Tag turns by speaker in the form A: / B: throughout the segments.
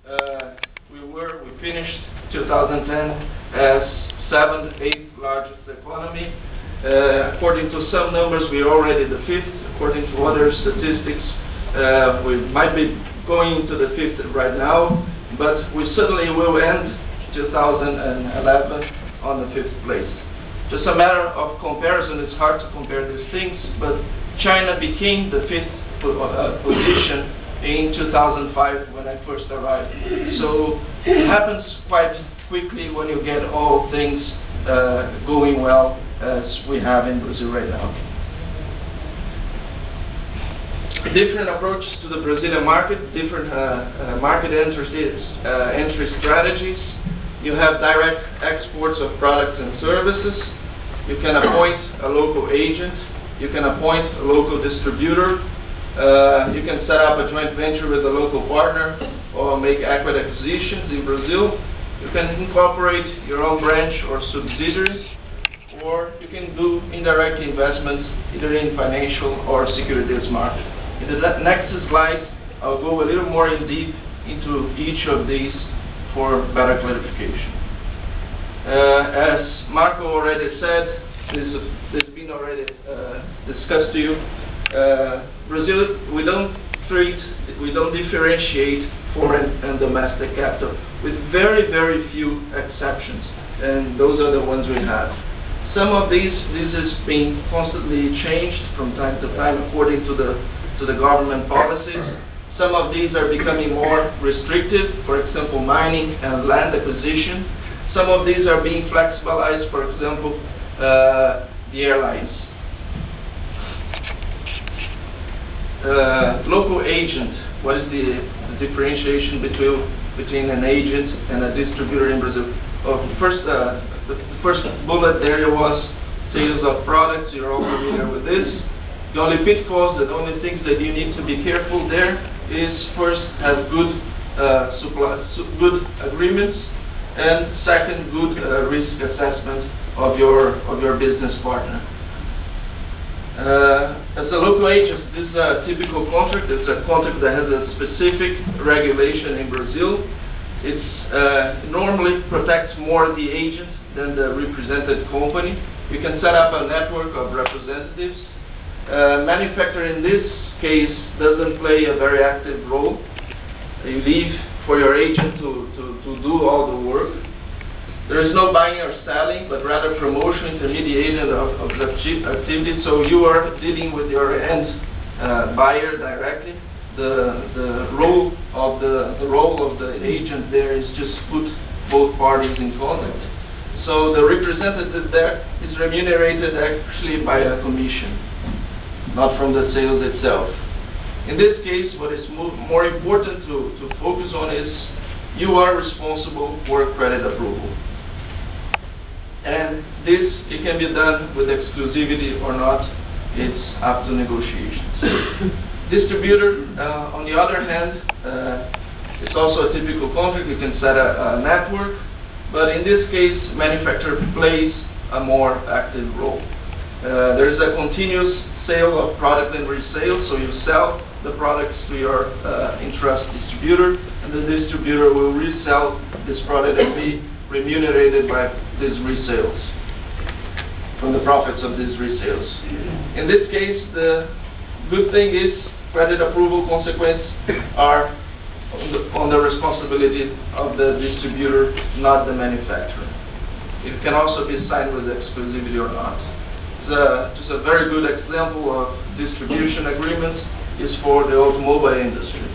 A: We finished 2010 as 7th, 8th largest economy. According to some numbers, we are already the 5th. According to other statistics, we might be going to the 5th right now, but we certainly will end 2011 on the 5th place. Just a matter of comparison, it's hard to compare these things, but China became the 5th position in 2005 when I first arrived. So it happens quite quickly when you get all things going well as we have in Brazil right now. Different approaches to the Brazilian market, different market entry strategies. You have direct exports of products and services. You can appoint a local agent. You can appoint a local distributor. You can set up a joint venture with a local partner or make equity acquisitions in Brazil. You can incorporate your own branch or subsidiaries, or you can do indirect investments either in financial or securities market. In the next slide, I'll go a little more in deep into each of these for better clarification. As Marco already said, this has been already discussed to you. Brazil, we don't differentiate foreign and domestic capital, with very, very few exceptions, and those are the ones we have. Some of these is being constantly changed from time to time according to the government policies. Some of these are becoming more restrictive, for example, mining and land acquisition. Some of these are being flexibilized, for example, the airlines. Local agent, what is the differentiation between an agent and a distributor in Brazil? The first bullet there was sales of products. You're all familiar with this. The only pitfalls, the only things that you need to be careful there is first have good good agreements, and second, good risk assessment of your business partner. As a local agent, this is a typical contract. It's a contract that has a specific regulation in Brazil. It normally protects more the agent than the represented company. You can set up a network of representatives. Manufacturer in this case doesn't play a very active role. You leave for your agent to do all the work. There is no buying or selling, but rather promotion, intermediation of activity. So you are dealing with your end buyer directly. The role of the agent there is just put both parties in contact. So the representative there is remunerated actually by a commission, not from the sales itself. In this case, what is more important to focus on is you are responsible for credit approval. And this, it can be done with exclusivity or not. It's up to negotiations. Distributor, on the other hand, it's also a typical contract. You can set a network, but in this case, manufacturer plays a more active role. There is a continuous sale of product and resale, so you sell the products to your entrust distributor, and the distributor will resell this product and be remunerated by these resales, from the profits of these resales. In this case, the good thing is credit approval consequences are on the responsibility of the distributor, not the manufacturer. It can also be signed with exclusivity or not. Just a very good example of distribution agreements is for the automobile industry.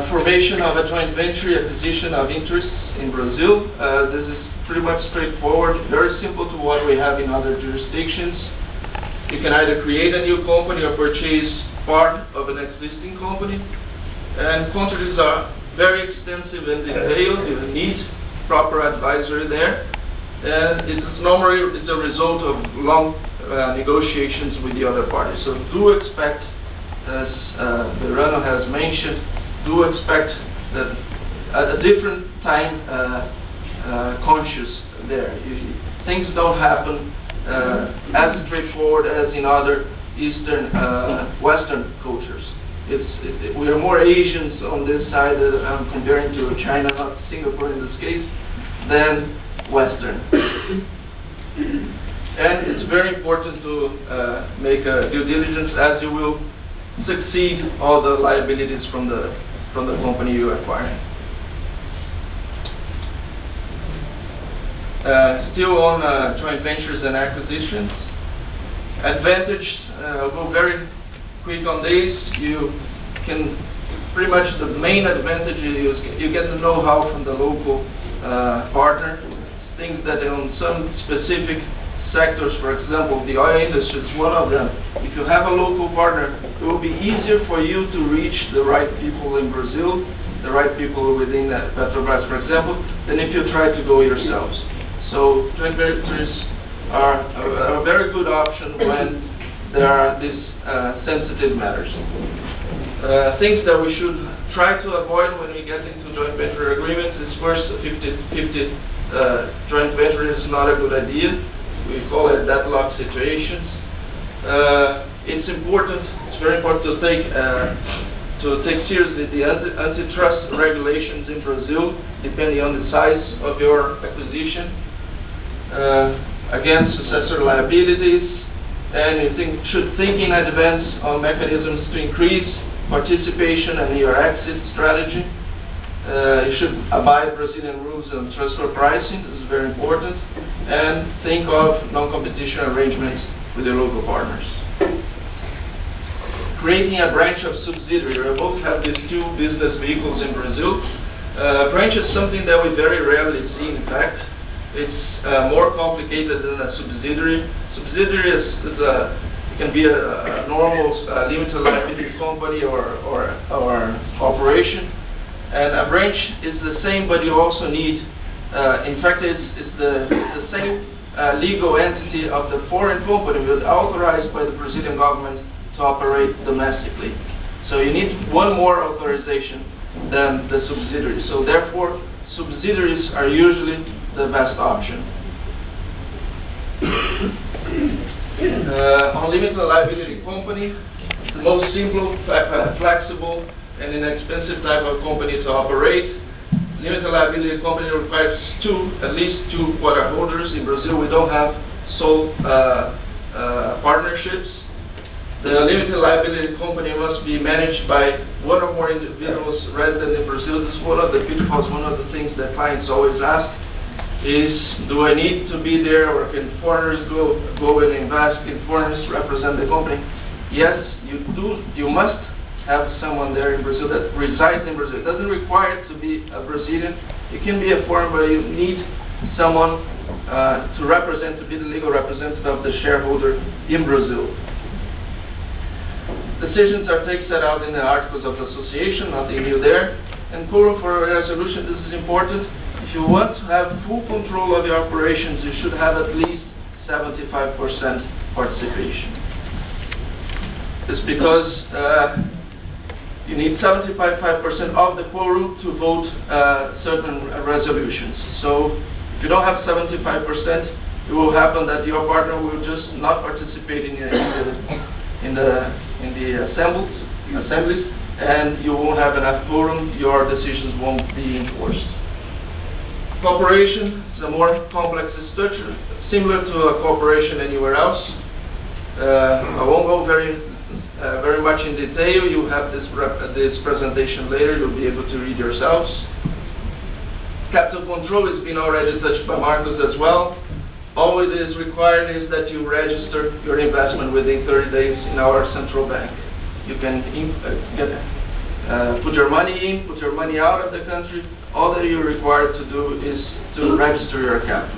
A: Formation of a joint venture, acquisition of interests in Brazil. This is pretty much straightforward, very simple to what we have in other jurisdictions. You can either create a new company or purchase part of an existing company. And contracts are very extensive and detailed. You need proper advisory there. And it's normally a result of long negotiations with the other parties. So do expect, as Verano has mentioned, do expect that at a different time conscious there. Things don't happen as straightforward as in other Western cultures. we are more Asians on this side, I'm comparing to China, not Singapore in this case, than Western. And it's very important to make a due diligence, as you will succeed all the liabilities from the company you acquire. Still on joint ventures and acquisitions. Advantage, I'll go very quick on this. You can, pretty much the main advantage is you get the know-how from the local partner. Things that on some specific sectors, for example, the oil industry is one of them. If you have a local partner, it will be easier for you to reach the right people in Brazil, the right people within Petrobras, for example, than if you try to go yourselves. So joint ventures are a very good option when there are these sensitive matters. Things that we should try to avoid when we get into joint venture agreements is first, 50-50 joint venture is not a good idea. We call it deadlock situations. It's important, it's very important to take seriously the antitrust regulations in Brazil, depending on the size of your acquisition. Again, successor liabilities, and you should think in advance on mechanisms to increase participation and your exit strategy. You should abide Brazilian rules on transfer pricing, this is very important, and think of non-competition arrangements with your local partners. Creating a branch of subsidiary. We both have these two business vehicles in Brazil. Branch is something that we very rarely see, in fact. It's more complicated than a subsidiary. Subsidiary can be a normal limited liability company or operation. And a branch is the same, but you also need, in fact, it's the same legal entity of the foreign company, but authorized by the Brazilian government to operate domestically. So you need one more authorization than the subsidiary. So therefore, subsidiaries are usually the best option. Unlimited liability company, the most simple, flexible, and inexpensive type of company to operate. Limited liability company requires at least two quota holders. In Brazil, we don't have sole partnerships. The limited liability company must be managed by one or more individuals resident in Brazil. This is one of the pitfalls, one of the things that clients always ask is, do I need to be there, or can foreigners go and invest, can foreigners represent the company? Yes, you do. You must have someone there in Brazil that resides in Brazil. It doesn't require it to be a Brazilian. It can be a foreign, but you need someone to represent, to be the legal representative of the shareholder in Brazil. Decisions are set out in the Articles of Association, nothing new there. And quorum for resolution, this is important. If you want to have full control of your operations, you should have at least 75% participation. It's because you need 75% of the quorum to vote certain resolutions. So if you don't have 75%, it will happen that your partner will just not participate in the assemblies, and you won't have enough quorum. Your decisions won't be enforced. Corporation is a more complex structure, similar to a corporation anywhere else. I won't go very much in detail. You have this presentation later. You'll be able to read yourselves. Capital control has been already touched by Marcos as well. All it is required is that you register your investment within 30 days in our central bank. You can put your money in, put your money out of the country. All that you're required to do is to register your capital.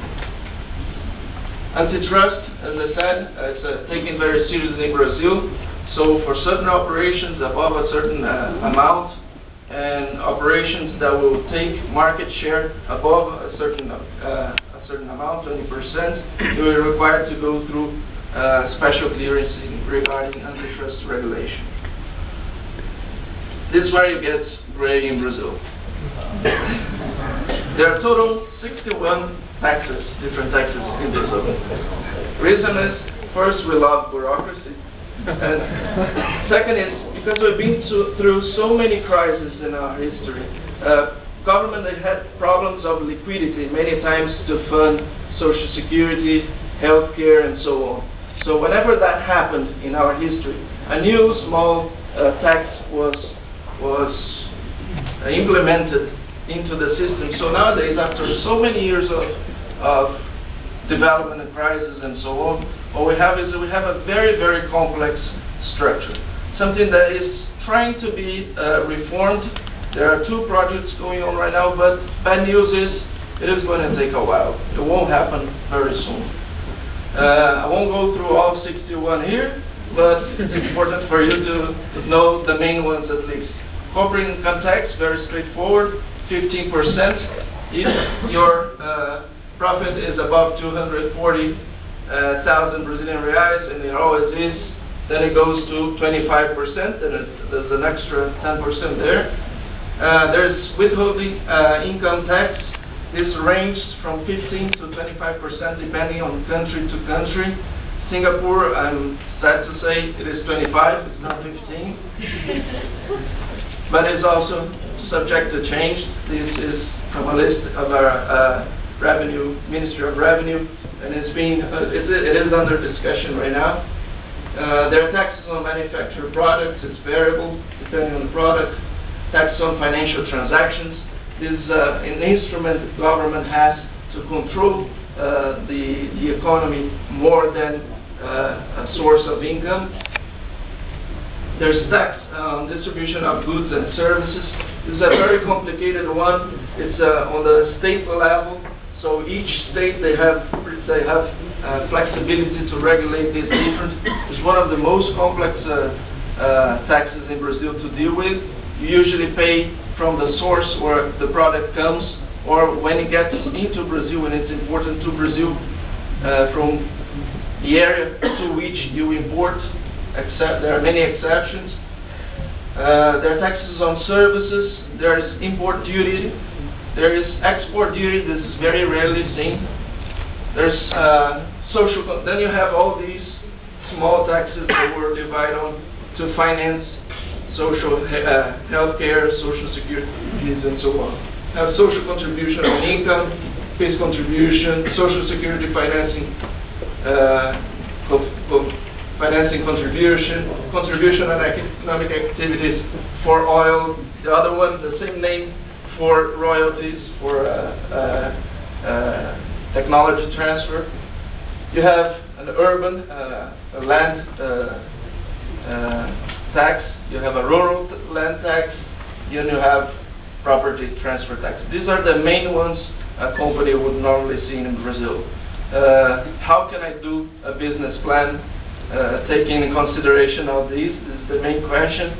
A: Antitrust, as I said, it's taken very seriously in Brazil. So for certain operations above a certain amount, and operations that will take market share above a certain amount, 20%, you are required to go through special clearance regarding antitrust regulation. This is where you get gray in Brazil. There are total 61 taxes, different taxes in Brazil. Reason is, first, we love bureaucracy. And second is, because we've been through so many crises in our history. Government, they had problems of liquidity many times to fund Social Security, healthcare, and so on. So whenever that happened in our history, a new small tax was implemented into the system. So nowadays, after so many years of development and crisis and so on, what we have is we have a very, very complex structure, something that is trying to be reformed. There are 2 projects going on right now, but bad news is it is going to take a while. It won't happen very soon. I won't go through all 61 here, but it's important for you to know the main ones at least. Corporate income tax, very straightforward, 15%. If your profit is above 240,000 Brazilian reais, and it always is, then it goes to 25%, and there's an extra 10% there. There's withholding income tax. This ranged from 15 to 25% depending on country to country. Singapore, I'm sad to say, it is 25, it's not 15. But it's also subject to change. This is from a list of our Ministry of Revenue, and it is under discussion right now. There are taxes on manufactured products. It's variable depending on the product. Tax on financial transactions. This is an instrument the government has to control the economy more than a source of income. There's tax on distribution of goods and services. This is a very complicated one. It's on the state level. So each state, they have flexibility to regulate this different. It's one of the most complex taxes in Brazil to deal with. You usually pay from the source where the product comes, or when it gets into Brazil, and it's important to Brazil, from the area to which you import. There are many exceptions. There are taxes on services. There is import duty. There is export duty. This is very rarely seen. There's social. Then you have all these small taxes that were divided on to finance social health care, social security, and so on. Have social contribution on income, base contribution, social security financing, financing contribution on economic activities for oil. The other one, the same name for royalties, for technology transfer. You have an urban land tax, you have a rural land tax, and you have property transfer tax. These are the main ones a company would normally see in Brazil. How can I do a business plan taking in consideration of these? This is the main question.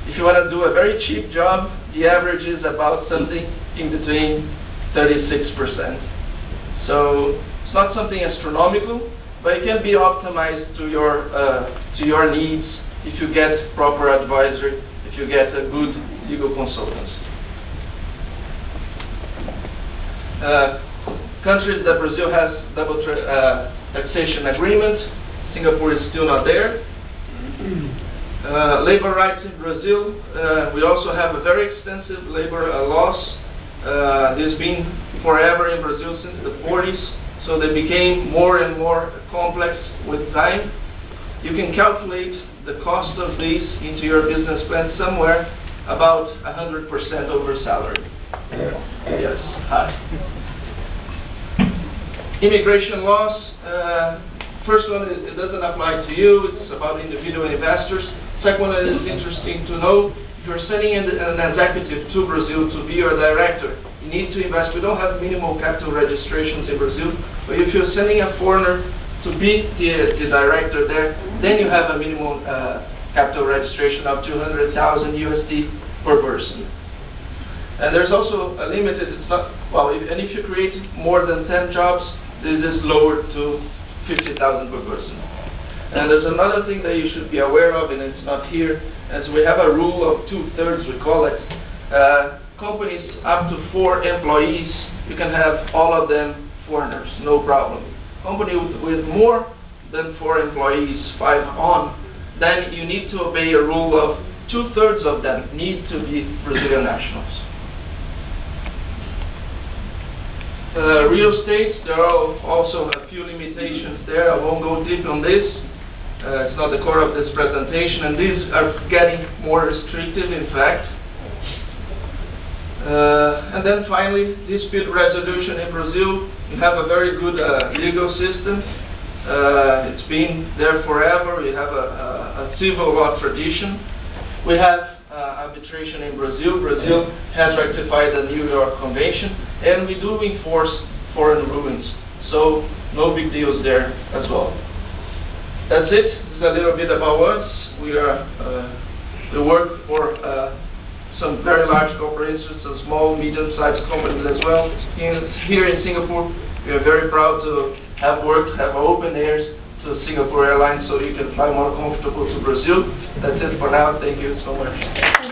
A: If you want to do a very cheap job, the average is about something in between 36%. So it's not something astronomical, but it can be optimized to your needs if you get proper advisory, if you get a good legal consultant. Countries that Brazil has double taxation agreement. Singapore is still not there. Labor rights in Brazil. We also have a very extensive labor laws. There's been forever in Brazil since the 40s, so they became more and more complex with time. You can calculate the cost of these into your business plan somewhere about 100% over salary. Yes, hi. Immigration laws. First one is it doesn't apply to you. It's about individual investors. Second one is interesting to know. If you're sending an executive to Brazil to be your director, you need to invest. We don't have minimal capital registrations in Brazil, but if you're sending a foreigner to be the director there, then you have a minimum capital registration of 200,000 USD per person. And there's also a limited, it's not, well, and if you create more than 10 jobs, this is lowered to 50,000 per person. And there's another thing that you should be aware of, and it's not here, as we have a rule of 2/3, we call it. Companies up to 4 employees, you can have all of them foreigners, no problem. Company with more than 4 employees, 5 on, then you need to obey a rule of 2/3 of them need to be Brazilian nationals. Real estate, there are also a few limitations there. I won't go deep on this. It's not the core of this presentation, and these are getting more restrictive, in fact. And then finally, dispute resolution in Brazil. We have a very good legal system. It's been there forever. We have a civil law tradition. We have arbitration in Brazil. Brazil has ratified the New York Convention, and we do enforce foreign rulings. So no big deals there as well. That's it. This is a little bit about us. We work for some very large corporations, some small, medium-sized companies as well. Here in Singapore, we are very proud to have open ears to Singapore Airlines, so you can fly more comfortable to Brazil. That's it for now. Thank you so much.